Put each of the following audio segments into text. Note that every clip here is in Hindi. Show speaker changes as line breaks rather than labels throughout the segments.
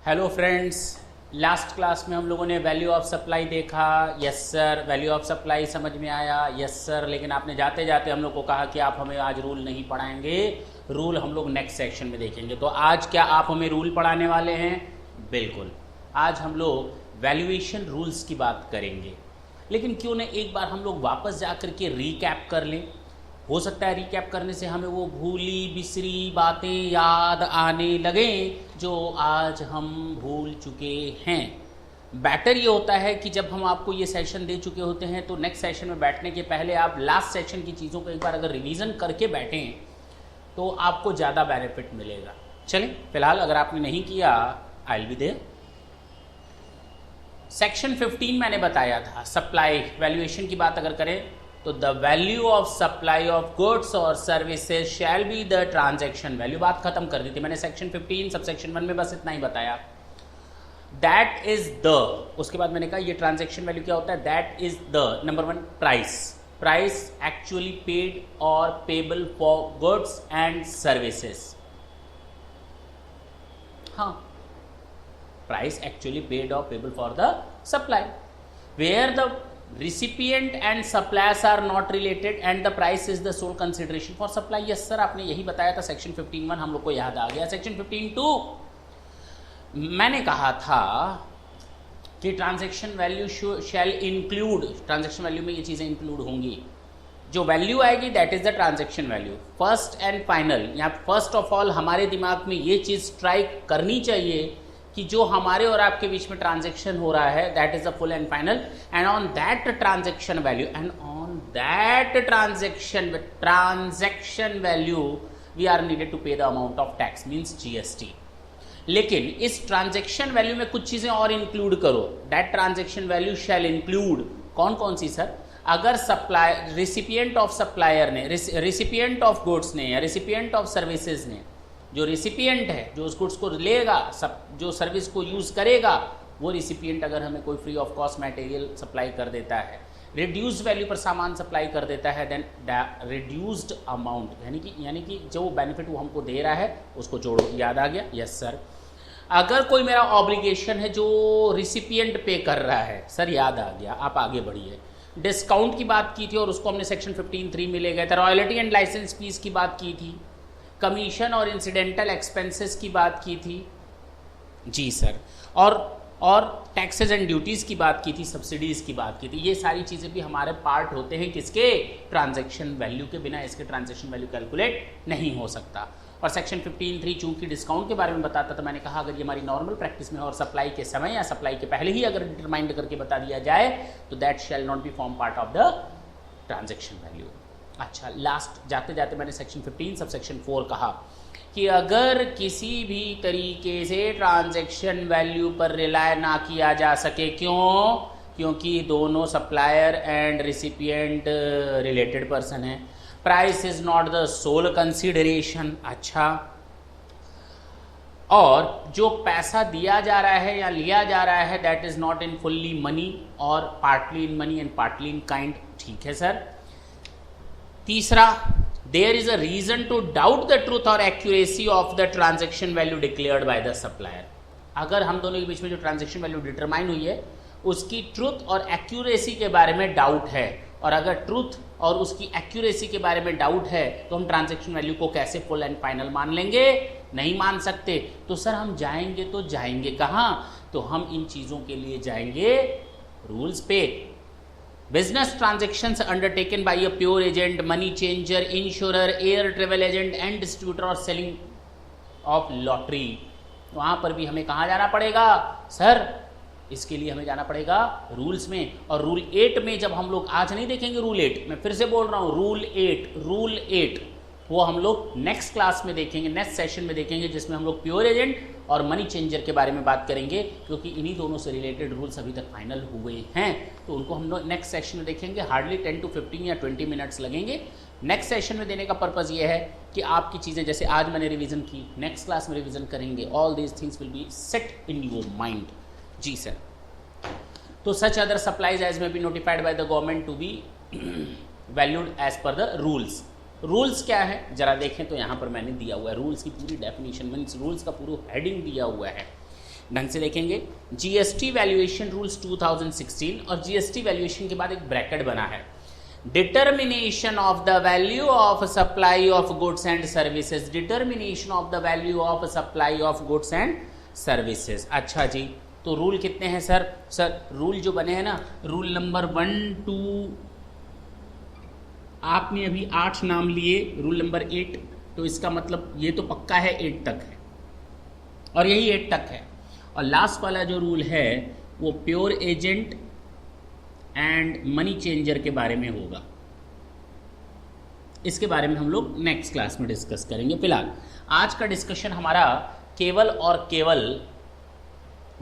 हेलो फ्रेंड्स, लास्ट क्लास में हम लोगों ने वैल्यू ऑफ सप्लाई देखा। Yes sir, value of supply समझ में आया। यस सर, लेकिन आपने जाते जाते हम लोग को कहा कि आप हमें आज रूल नहीं पढ़ाएंगे, रूल हम लोग नेक्स्ट सेक्शन में देखेंगे। तो आज क्या आप हमें रूल पढ़ाने वाले हैं? बिल्कुल, आज हम लोग वैल्यूएशन रूल्स की बात करेंगे। लेकिन क्यों न एक बार हम लोग वापस जा कर के रीकैप कर लें। हो सकता है रीकैप करने से हमें वो भूली बिसरी बातें याद आने लगें जो आज हम भूल चुके हैं। बेटर ये होता है कि जब हम आपको ये सेशन दे चुके होते हैं तो नेक्स्ट सेशन में बैठने के पहले आप लास्ट सेशन की चीज़ों को एक बार अगर रिवीजन करके बैठें तो आपको ज़्यादा बेनिफिट मिलेगा। चलें, फिलहाल अगर आपने नहीं किया, I will be there. Section 15 मैंने बताया था, सप्लाई वैल्यूएशन की बात अगर करें तो the value of supply of goods और services shall be the transaction value. बात खत्म कर दी थी मैंने सेक्शन 15 सब सेक्शन 1 में, बस इतना ही बताया। दैट इज द, उसके बाद मैंने कहा ये ट्रांजैक्शन वैल्यू क्या होता है। That is the number 1 price, price actually paid or payable for goods and services. हाँ, price actually paid or payable for the supply where the recipient and suppliers are not related and the price is the sole consideration for supply। yes sir, आपने यही बताया था सेक्शन 15(1), हम लोग को याद आ गया। सेक्शन 15(2) मैंने कहा था कि transaction value shall include, transaction value में ये चीज़ें इंक्लूड होंगी। जो वैल्यू आएगी that is the transaction value. First and final, यहाँ फर्स्ट ऑफ ऑल हमारे दिमाग में ये चीज़ स्ट्राइक करनी चाहिए कि जो हमारे और आपके बीच में ट्रांजैक्शन हो रहा है that is the full and final, and on that transaction value, and on that transaction value we are needed to pay the amount of tax means GST. लेकिन इस ट्रांजैक्शन वैल्यू में कुछ चीजें और इंक्लूड करो। That transaction value shall include कौन कौन सी सर? अगर सप्लाई रिसिपिएंट ऑफ सप्लायर ने, रिसिपिएंट ऑफ गुड्स ने या रिसिपिएंट ऑफ सर्विसेज ने, जो रिसिपिएंट है जो उस गुड्स को लेगा, जो सर्विस को यूज़ करेगा, वो रिसिपिएंट अगर हमें कोई free of cost material supply कर देता है, रिड्यूस्ड वैल्यू पर सामान सप्लाई कर देता है, देन रिड्यूस्ड अमाउंट यानी कि जो बेनिफिट वो हमको दे रहा है उसको जोड़ो। याद आ गया? Yes sir. अगर कोई मेरा ऑब्लिगेशन है जो रिसिपिएंट पे कर रहा है, सर याद आ गया, आप आगे बढ़िए। डिस्काउंट की बात की थी और उसको हमने सेक्शन 15(3) में ले गए थे। रॉयल्टी एंड लाइसेंस फीस की बात की थी, कमीशन और इंसिडेंटल एक्सपेंसेस की बात की थी जी सर, और टैक्सेस एंड ड्यूटीज़ की बात की थी, सब्सिडीज़ की बात की थी। ये सारी चीज़ें भी हमारे पार्ट होते हैं किसके? ट्रांजैक्शन वैल्यू के। बिना इसके ट्रांजैक्शन वैल्यू कैलकुलेट नहीं हो सकता। और सेक्शन 15(3) चूंकि डिस्काउंट के बारे में बताता था, मैंने कहा अगर ये हमारी नॉर्मल प्रैक्टिस में और सप्लाई के समय या सप्लाई के पहले ही अगर डिटरमाइंड करके बता दिया जाए तो that shall not be form part of the transaction value. अच्छा, लास्ट जाते जाते मैंने सेक्शन 15 सब सेक्शन 4 कहा कि अगर किसी भी तरीके से ट्रांजैक्शन वैल्यू पर रिलाय ना किया जा सके, क्यों? क्योंकि दोनों supplier and recipient related person है। Price is not the sole consideration. अच्छा, और जो पैसा दिया जा रहा है या लिया जा रहा है that is not in fully money or partly in money and partly in kind. ठीक है सर। तीसरा, there is a reason to doubt the truth or accuracy of the transaction value declared by the supplier. अगर हम दोनों के बीच में जो ट्रांजैक्शन वैल्यू डिटरमाइन हुई है उसकी ट्रूथ और एक्यूरेसी के बारे में डाउट है, और अगर ट्रूथ और उसकी एक्यूरेसी के बारे में डाउट है तो हम ट्रांजैक्शन वैल्यू को कैसे फुल एंड फाइनल मान लेंगे? नहीं मान सकते। तो सर हम जाएंगे तो जाएंगे कहाँ? तो हम इन चीज़ों के लिए जाएंगे रूल्स पे। Business transactions undertaken by a pure agent, money changer, insurer, air travel agent and distributor or selling of lottery, वहाँ पर भी हमें कहाँ जाना पड़ेगा सर? इसके लिए हमें जाना पड़ेगा रूल्स में। और रूल 8 में जब हम लोग आज नहीं देखेंगे रूल 8, मैं फिर से बोल रहा हूँ रूल 8 वो हम लोग नेक्स्ट क्लास में देखेंगे, नेक्स्ट सेशन में देखेंगे, जिसमें हम लोग प्योर एजेंट और मनी चेंजर के बारे में बात करेंगे, क्योंकि इन्हीं दोनों से रिलेटेड रूल्स अभी तक फाइनल हुए हैं। तो उनको हम लोग नेक्स्ट सेशन में देखेंगे। हार्डली 10 to 15 या 20 मिनट्स लगेंगे। नेक्स्ट सेशन में देने का पर्पज़ ये है कि आपकी चीज़ें जैसे आज मैंने रिवीजन की, नेक्स्ट क्लास में रिवीजन करेंगे। All these things will be set in your mind. जी सर। तो such other supplies as may be notified by the government to be valued as per the rules. Rules क्या है जरा देखें तो यहाँ पर मैंने दिया हुआ है रूल्स की पूरी डेफिनेशन, मीन्स रूल्स का पूरा हेडिंग दिया हुआ है ढंग से देखेंगे। जीएसटी वैल्यूएशन रूल्स 2016 और जीएसटी वैल्यूएशन के बाद एक ब्रैकेट बना है, determination of the value of supply of goods and services, determination of the value of supply of goods and services. अच्छा जी, तो रूल कितने हैं सर? सर रूल जो बने हैं ना, रूल नंबर 1 2, आपने अभी 8 नाम लिए, रूल नंबर 8, तो इसका मतलब ये तो पक्का है 8 तक है और यही 8 तक है। और लास्ट वाला जो रूल है वो pure agent and money changer के बारे में होगा। इसके बारे में हम लोग नेक्स्ट क्लास में डिस्कस करेंगे। फिलहाल आज का डिस्कशन हमारा केवल और केवल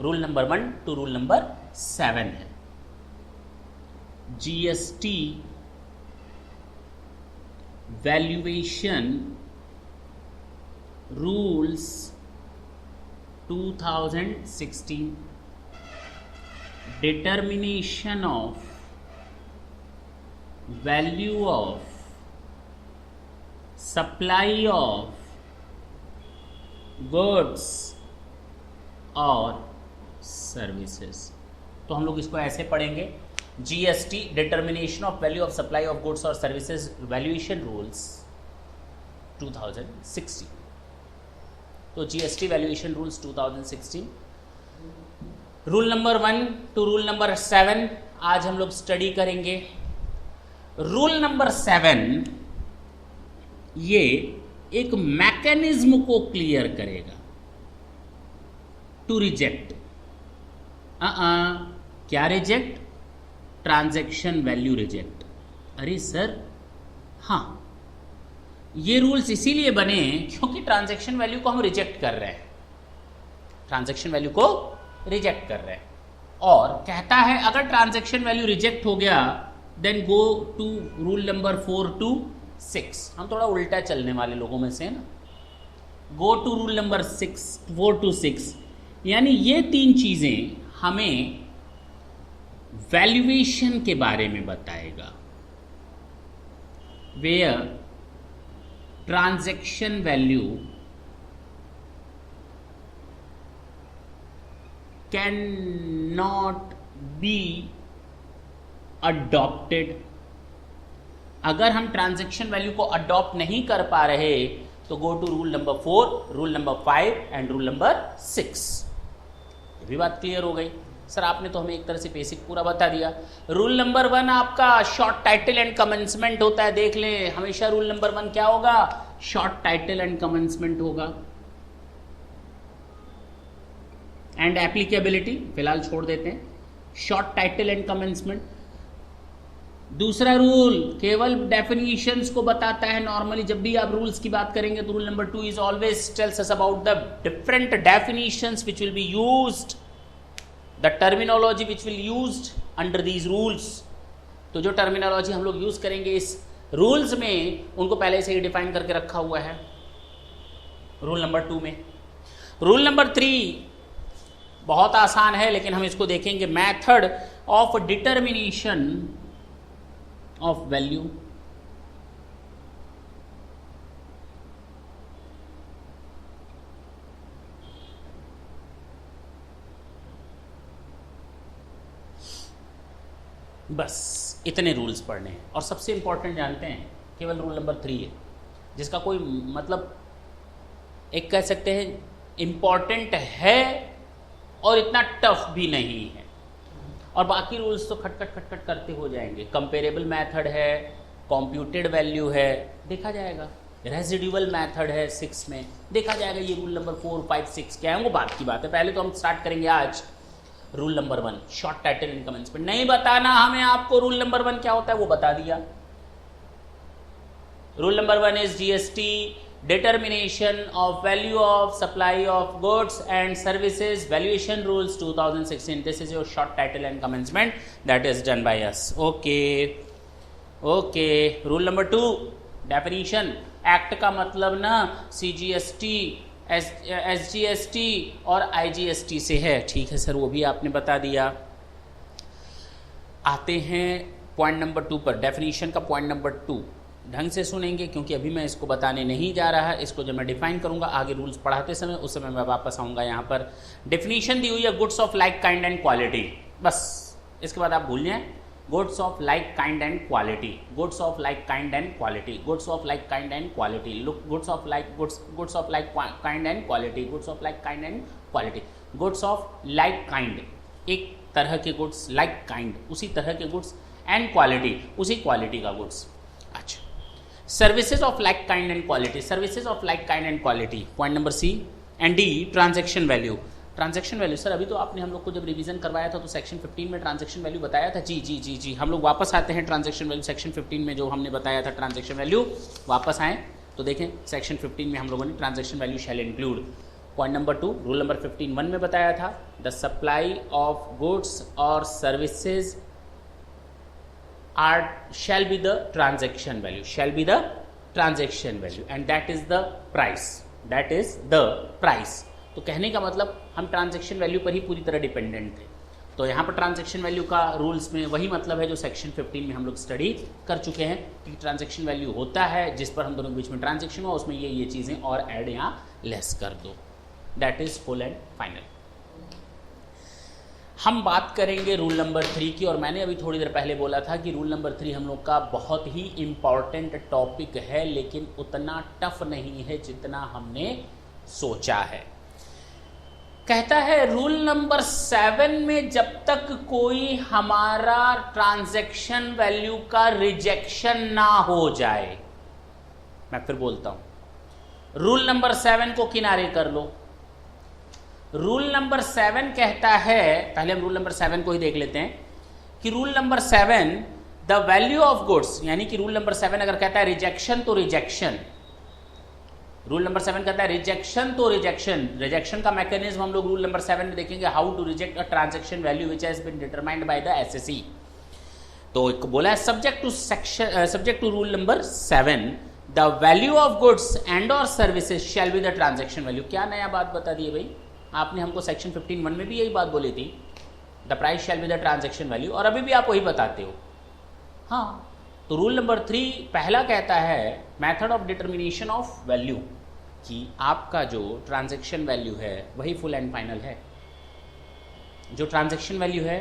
rule number 1 to rule number 7 है। GST valuation rules 2016, determination of value of supply of goods और सर्विसेज। तो हम लोग इसको ऐसे पढ़ेंगे, GST determination of value of supply of goods और सर्विसेज वैल्यूएशन रूल्स 2016। तो GST valuation rules 2016, rule number 1 to rule number 7 आज हम लोग स्टडी करेंगे। रूल नंबर 7 ये एक मैकेनिज्म को क्लियर करेगा टू रिजेक्ट। क्या रिजेक्ट? Transaction value reject. अरे सर हाँ, ये रूल्स इसीलिए बने क्योंकि ट्रांजैक्शन वैल्यू को हम रिजेक्ट कर रहे हैं, ट्रांजैक्शन वैल्यू को रिजेक्ट कर रहे हैं। और कहता है अगर ट्रांजैक्शन वैल्यू रिजेक्ट हो गया then go to rule number 4 to 6। हम थोड़ा उल्टा चलने वाले लोगों में से है ना, go to rule number 4 to 6, यानी ये 3 चीजें हमें वैल्यूएशन के बारे में बताएगा, where transaction value can not be adopted. अगर हम ट्रांजैक्शन वैल्यू को अडॉप्ट नहीं कर पा रहे तो go to rule number 4, rule number 5 and rule number 6। ये भी बात क्लियर हो गई। सर आपने तो हमें एक तरह से बेसिक पूरा बता दिया। रूल नंबर 1 आपका शॉर्ट टाइटल एंड कमेंसमेंट होता है, देख लें हमेशा रूल नंबर 1 क्या होगा? शॉर्ट टाइटल एंड कमेंसमेंट होगा। एंड एप्लीकेबिलिटी फिलहाल छोड़ देते हैं, शॉर्ट टाइटल एंड कमेंसमेंट। दूसरा रूल केवल डेफिनेशंस को बताता है। नॉर्मली जब भी आप रूल्स की बात करेंगे तो rule number 2 is always tells us about the different definitions which will be used, the terminology which will used under these rules. तो जो टर्मिनोलॉजी हम लोग यूज करेंगे इस रूल्स में उनको पहले से ही डिफाइन करके रखा हुआ है रूल नंबर 2 में। रूल नंबर 3 बहुत आसान है लेकिन हम इसको देखेंगे, method of determination of value. बस इतने रूल्स पढ़ने हैं और सबसे इंपॉर्टेंट जानते हैं केवल रूल नंबर 3 है, जिसका कोई मतलब एक कह सकते हैं इम्पॉर्टेंट है और इतना टफ भी नहीं है, और बाकी रूल्स तो खटखट करते हो जाएंगे। कंपेरेबल मेथड है, कॉम्प्यूटेड वैल्यू है, देखा जाएगा। रेजिड्यूअल मेथड है 6 में, देखा जाएगा। ये रूल नंबर 4, 5, 6 क्या है वो बात की बात है। पहले तो हम स्टार्ट करेंगे आज rule number 1 short title and commencement. नहीं बताना हमें आपको रूल नंबर 1 क्या होता है, वो बता दिया। Rule number 1 is GST determination of value of supply of goods and services valuation rules 2016. This is your short title and commencement that is done by us. Okay, rule number 2 definition। Act का मतलब ना CGST, SGST और IGST से है, ठीक है सर, वो भी आपने बता दिया। आते हैं पॉइंट नंबर 2 पर, डेफिनेशन का पॉइंट नंबर 2। ढंग से सुनेंगे, क्योंकि अभी मैं इसको बताने नहीं जा रहा, इसको जब मैं डिफाइन करूंगा आगे रूल्स पढ़ाते समय, उस समय मैं वापस आऊँगा। यहाँ पर डेफिनेशन दी हुई है goods of like kind and quality, बस इसके बाद आप भूल जाएं। Goods of like kind and quality, goods of like kind and quality, goods of like kind and quality, look goods of like goods of like kind and quality, goods of like kind and quality, goods of like kind, एक तरह के गुड्स, लाइक काइंड उसी तरह के गुड्स, एंड क्वालिटी उसी क्वालिटी का गुड्स। अच्छा, services of like kind and quality, services of like kind and quality, point number C. And D, transaction value. Transaction value sir अभी तो आपने हम लोग को जब रिवीजन करवाया था तो सेक्शन 15 में ट्रांजैक्शन वैल्यू बताया था। जी जी जी जी, हम लोग वापस आते हैं ट्रांजैक्शन वैल्यू सेक्शन 15 में जो हमने बताया था ट्रांजैक्शन वैल्यू, वापस आए तो देखें सेक्शन 15 में हम लोगों ने transaction value shall include. Point number 2, rule number 15(1) में बताया था द सप्लाई ऑफ गुड्स और services are shall be the transaction value, shall be the transaction value and that is the price, that is the price. तो कहने का मतलब हम ट्रांजैक्शन वैल्यू पर ही पूरी तरह डिपेंडेंट थे। तो यहाँ पर ट्रांजैक्शन वैल्यू का रूल्स में वही मतलब है जो सेक्शन 15 में हम लोग स्टडी कर चुके हैं कि ट्रांजैक्शन वैल्यू होता है जिस पर हम दोनों के बीच में ट्रांजैक्शन हो, उसमें ये चीज़ें और ऐड या लेस कर दो, that is full and final. हम बात करेंगे रूल नंबर 3 की, और मैंने अभी थोड़ी देर पहले बोला था कि रूल नंबर 3 हम लोग का बहुत ही इम्पॉर्टेंट टॉपिक है, लेकिन उतना टफ नहीं है जितना हमने सोचा है। कहता है रूल नंबर 7 में जब तक कोई हमारा ट्रांजैक्शन वैल्यू का रिजेक्शन ना हो जाए, मैं फिर बोलता हूं, रूल नंबर 7 को किनारे कर लो। रूल नंबर 7 कहता है, पहले हम रूल नंबर 7 को ही देख लेते हैं कि rule number 7 the value of goods, यानी कि रूल नंबर 7 अगर कहता है रिजेक्शन तो रिजेक्शन, रूल नंबर 7 कहता है रिजेक्शन तो रिजेक्शन, रिजेक्शन का मैकेनिज्म हम लोग रूल नंबर 7 में देखेंगे, how to reject a transaction value which has been determined by the SSC. तो एक बोला है subject to rule number 7 the value of goods and or services shall be the transaction value. क्या नया बात बता दी है भाई, आपने हमको सेक्शन 15(1) में भी यही बात बोली थी, the price shell be the transaction value, और अभी भी आप वही बताते हो। हाँ, तो रूल नंबर 3 पहला कहता है method of determination of value, कि आपका जो ट्रांजैक्शन वैल्यू है वही फुल एंड फाइनल है, जो ट्रांजैक्शन वैल्यू है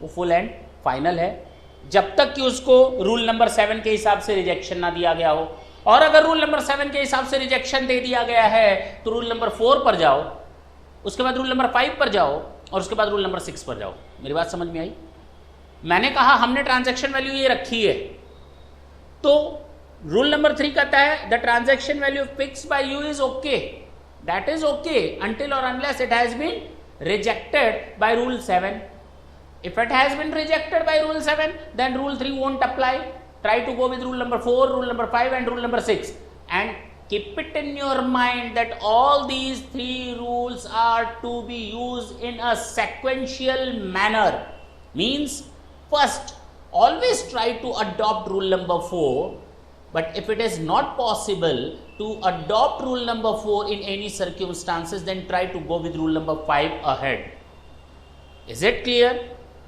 वो फुल एंड फाइनल है जब तक कि उसको रूल नंबर 7 के हिसाब से रिजेक्शन ना दिया गया हो। और अगर रूल नंबर 7 के हिसाब से रिजेक्शन दे दिया गया है तो रूल नंबर 4 पर जाओ, उसके बाद रूल नंबर 5 पर जाओ, और उसके बाद रूल नंबर 6 पर जाओ। मेरी बात समझ में आई? मैंने कहा हमने ट्रांजैक्शन वैल्यू ये रखी है, तो रूल नंबर 3 कहता है the transaction value fixed by you is okay, that is okay until or unless it has been rejected by rule 7. If it has been rejected by rule 7, then rule 3 won't apply. Try to go with rule number 4, rule number 5 and rule number 6, and keep it in your mind that all these 3 rules are to be used in a sequential manner. Means first always try to adopt rule number 4, but if it is not possible to adopt rule number 4 in any circumstances, then try to go with rule number 5 ahead. Is it clear?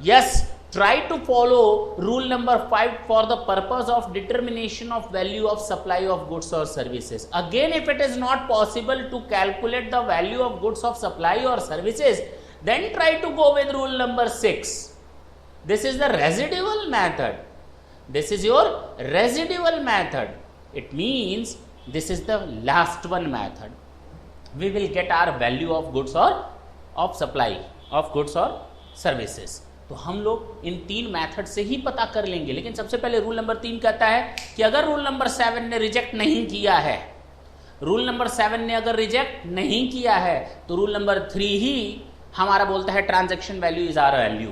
Yes, try to follow rule number 5 for the purpose of determination of value of supply of goods or services. Again, if it is not possible to calculate the value of goods of supply or services, then try to go with rule number 6. This is the residual method. This is your residual method. It means this is the last one method. We will get our value of goods or of supply of goods or services. तो हम लोग इन 3 मेथड से ही पता कर लेंगे, लेकिन सबसे पहले रूल नंबर 3 कहता है कि अगर रूल नंबर 7 ने रिजेक्ट नहीं किया है, रूल नंबर 7 ने अगर रिजेक्ट नहीं किया है तो रूल नंबर 3 ही हमारा बोलता है transaction value is our value.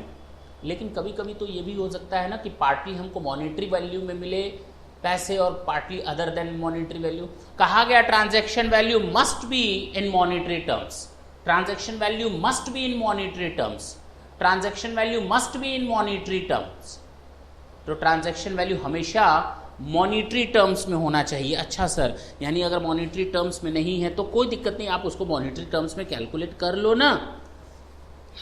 लेकिन कभी कभी तो ये भी हो सकता है ना कि पार्टली हमको मॉनेटरी वैल्यू में मिले पैसे और partly other than monetary value. कहा गया transaction value must be in monetary terms, transaction value must be in monetary terms, transaction value must be in monetary terms. तो ट्रांजैक्शन वैल्यू हमेशा मॉनेटरी टर्म्स में होना चाहिए। अच्छा सर, यानी अगर मॉनेटरी टर्म्स में नहीं है तो कोई दिक्कत नहीं, आप उसको मॉनेटरी टर्म्स में कैलकुलेट कर लो ना।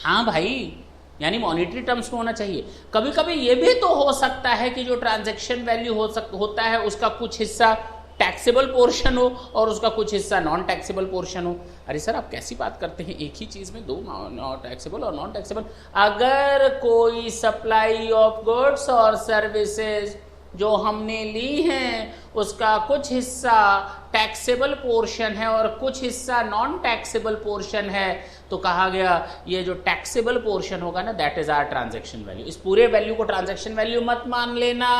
हाँ भाई, यानी मॉनिटरी टर्म्स में होना चाहिए। कभी कभी ये भी तो हो सकता है कि जो ट्रांजैक्शन वैल्यू होता है उसका कुछ हिस्सा टैक्सेबल पोर्शन हो और उसका कुछ हिस्सा नॉन टैक्सेबल पोर्शन हो। अरे सर आप कैसी बात करते हैं, एक ही चीज में दो टैक्सेबल और नॉन टैक्सेबल। अगर कोई सप्लाई ऑफ गुड्स और सर्विसेज जो हमने ली हैं उसका कुछ हिस्सा टैक्सेबल पोर्शन है और कुछ हिस्सा नॉन टैक्सेबल पोर्शन है, तो कहा गया ये जो टैक्सेबल पोर्शन होगा ना, that is our transaction value. इस पूरे वैल्यू को ट्रांजैक्शन वैल्यू मत मान लेना,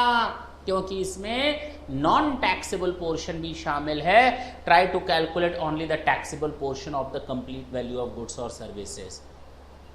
क्योंकि इसमें नॉन टैक्सेबल पोर्शन भी शामिल है। Try to calculate only the taxable portion of the complete value of goods और सर्विसेज।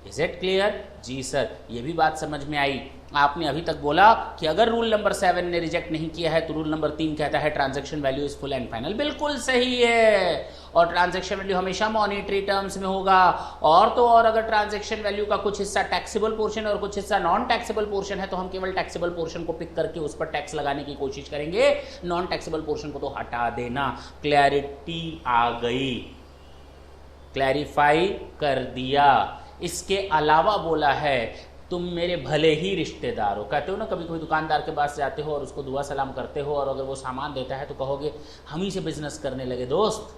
Is it clear? जी सर, ये भी बात समझ में आई। आपने अभी तक बोला कि अगर रूल नंबर 7 ने रिजेक्ट नहीं किया है तो रूल नंबर 3 कहता है transaction value is full and final. बिल्कुल सही है, और ट्रांजैक्शन वैल्यू हमेशा मॉनिटरी टर्म्स में होगा। और तो और अगर ट्रांजैक्शन वैल्यू का कुछ हिस्सा टैक्सेबल पोर्शन और कुछ हिस्सा नॉन टैक्सेबल पोर्शन है तो हम केवल टैक्सेबल पोर्शन को पिक करके उस पर टैक्स लगाने की कोशिश करेंगे, नॉन टैक्सेबल पोर्शन को तो हटा देना। क्लैरिटी आ गई, क्लैरिफाई कर दिया। इसके अलावा बोला है तुम मेरे भले ही रिश्तेदार हो। कहते हो ना कभी कभी दुकानदार के पास जाते हो और उसको दुआ सलाम करते हो, और अगर वो सामान देता है तो कहोगे हम ही से बिजनेस करने लगे दोस्त,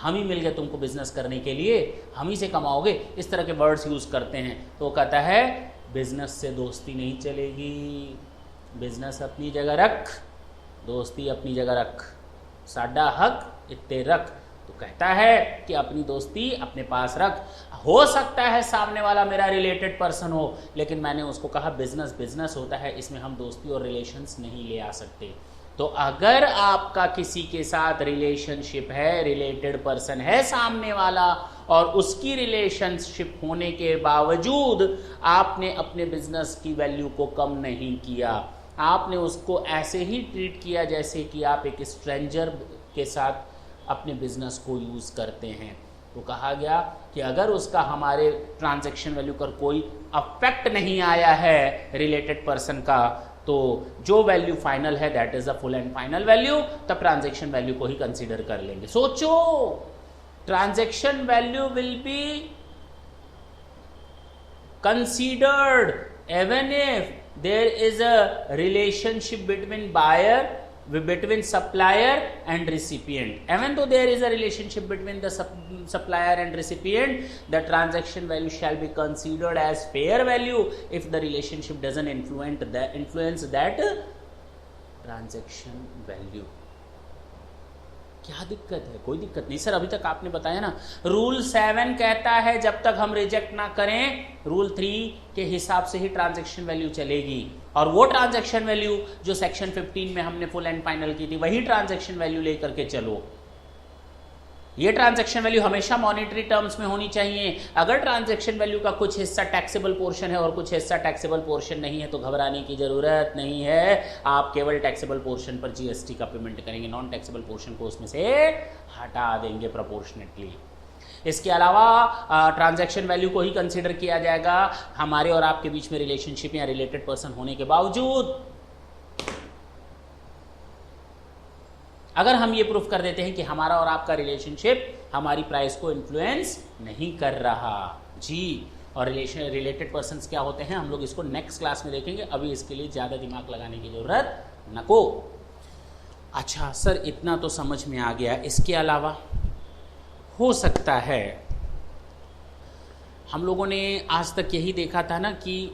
हम ही मिल गए तुमको बिजनेस करने के लिए, हम ही से कमाओगे, इस तरह के वर्ड्स यूज करते हैं। तो वो कहता है बिजनेस से दोस्ती नहीं चलेगी, बिजनेस अपनी जगह रख, दोस्ती अपनी जगह रख, साडा हक इत्ते रख। तो कहता है कि अपनी दोस्ती अपने पास रख। हो सकता है सामने वाला मेरा रिलेटेड पर्सन हो, लेकिन मैंने उसको कहा बिजनेस बिजनेस होता है, इसमें हम दोस्ती और रिलेशंस नहीं ले आ सकते। तो अगर आपका किसी के साथ रिलेशनशिप है, रिलेटेड पर्सन है सामने वाला, और उसकी रिलेशनशिप होने के बावजूद आपने अपने बिजनेस की वैल्यू को कम नहीं किया, आपने उसको ऐसे ही ट्रीट किया जैसे कि आप एक स्ट्रेंजर के साथ अपने बिजनेस को यूज करते हैं, तो कहा गया कि अगर उसका हमारे ट्रांजैक्शन वैल्यू पर कोई अफेक्ट नहीं आया है रिलेटेड पर्सन का, तो जो वैल्यू फाइनल है that is a full and final value, तब ट्रांजैक्शन वैल्यू को ही कंसीडर कर लेंगे। सोचो, transaction value will be considered even if there is a relationship between buyer, between supplier and recipient. Even though there is a relationship between the supplier and recipient, the transaction value shall be considered as fair value if the relationship doesn't influence that transaction value. क्या दिक्कत है? कोई दिक्कत नहीं सर, अभी तक आपने बताया ना। रूल 7 कहता है जब तक हम रिजेक्ट ना करें, रूल 3 के हिसाब से ही ट्रांजैक्शन वैल्यू चलेगी, और वो ट्रांजैक्शन वैल्यू जो सेक्शन 15 में हमने फुल एंड फाइनल की थी वही ट्रांजैक्शन वैल्यू लेकर के चलो। ये ट्रांजैक्शन वैल्यू हमेशा मॉनिटरी टर्म्स में होनी चाहिए। अगर ट्रांजैक्शन वैल्यू का कुछ हिस्सा टैक्सेबल पोर्शन है और कुछ हिस्सा टैक्सेबल पोर्शन नहीं है तो घबराने की जरूरत नहीं है, आप केवल टैक्सेबल पोर्शन पर जीएसटी का पेमेंट करेंगे, नॉन टैक्सेबल पोर्शन को उसमें से हटा देंगे प्रोपोर्शनेटली। इसके अलावा ट्रांजैक्शन वैल्यू को ही कंसीडर किया जाएगा हमारे और आपके बीच में रिलेशनशिप या रिलेटेड पर्सन होने के बावजूद। अगर हम ये प्रूफ कर देते हैं कि हमारा और आपका रिलेशनशिप हमारी प्राइस को इन्फ्लुएंस नहीं कर रहा जी। और रिलेटेड पर्सन्स क्या होते हैं हम लोग इसको नेक्स्ट क्लास में देखेंगे, अभी इसके लिए ज़्यादा दिमाग लगाने की ज़रूरत नको। अच्छा सर, इतना तो समझ में आ गया। इसके अलावा हो सकता है हम लोगों ने आज तक यही देखा था ना कि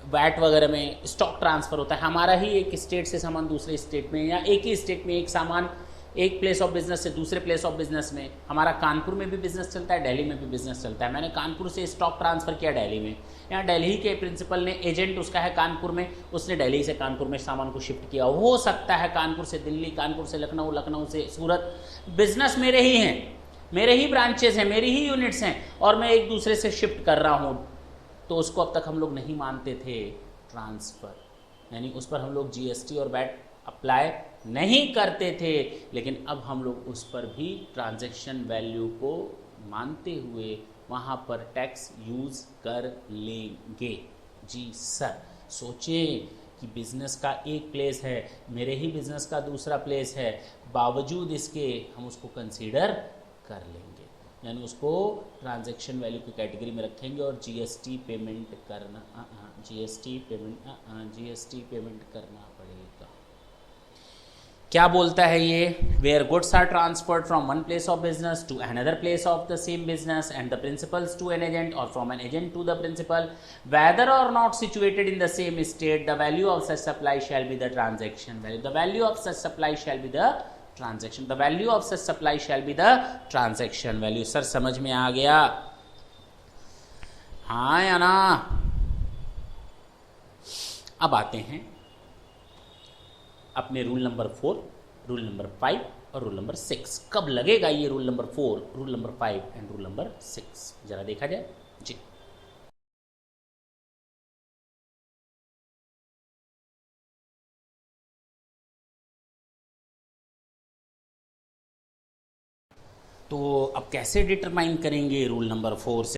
वैट वगैरह में स्टॉक ट्रांसफ़र होता है, हमारा ही एक स्टेट से सामान दूसरे स्टेट में, या एक ही स्टेट में एक सामान एक प्लेस ऑफ बिजनेस से दूसरे प्लेस ऑफ बिजनेस में। हमारा कानपुर में भी बिजनेस चलता है, दिल्ली में भी बिजनेस चलता है। मैंने कानपुर से स्टॉक ट्रांसफ़र किया दिल्ली में, यहाँ दिल्ली के प्रिंसिपल ने, एजेंट उसका है कानपुर में, उसने दिल्ली से कानपुर में सामान को शिफ्ट किया। हो सकता है कानपुर से दिल्ली, कानपुर से लखनऊ, लखनऊ से सूरत, बिजनेस मेरे ही हैं, मेरे ही ब्रांचेस हैं, मेरी ही यूनिट्स हैं, और मैं एक दूसरे से शिफ्ट कर रहा हूँ, तो उसको अब तक हम लोग नहीं मानते थे ट्रांसफ़र, यानी उस पर हम लोग जीएसटी और वैट अप्लाई नहीं करते थे। लेकिन अब हम लोग उस पर भी ट्रांजैक्शन वैल्यू को मानते हुए वहाँ पर टैक्स यूज़ कर लेंगे। जी सर, सोचें कि बिज़नेस का एक प्लेस है, मेरे ही बिज़नेस का दूसरा प्लेस है, बावजूद इसके हम उसको कंसीडर कर लेंगे। यानी उसको ट्रांजैक्शन वैल्यू की कैटेगरी में रखेंगे और जीएसटी पेमेंट करना जीएसटी पेमेंट करना पड़ेगा। क्या बोलता है ये? Where goods are transferred from one place of business to another place of the same business and the principals to an agent or from an agent to the principal whether or not situated in the same state the value of such supply shall be the transaction value. The value of such supply shall be the transaction the value of such supply shall be the transaction value. Sir समझ में आ गया? हाँ या ना? अब आते हैं अपने रूल नंबर 4, रूल नंबर 5 और रूल नंबर 6। कब लगेगा ये rule number 4, rule number 5 and rule number 6? जरा देखा जाए जी। तो अब कैसे डिटरमाइन करेंगे रूल नंबर 4 से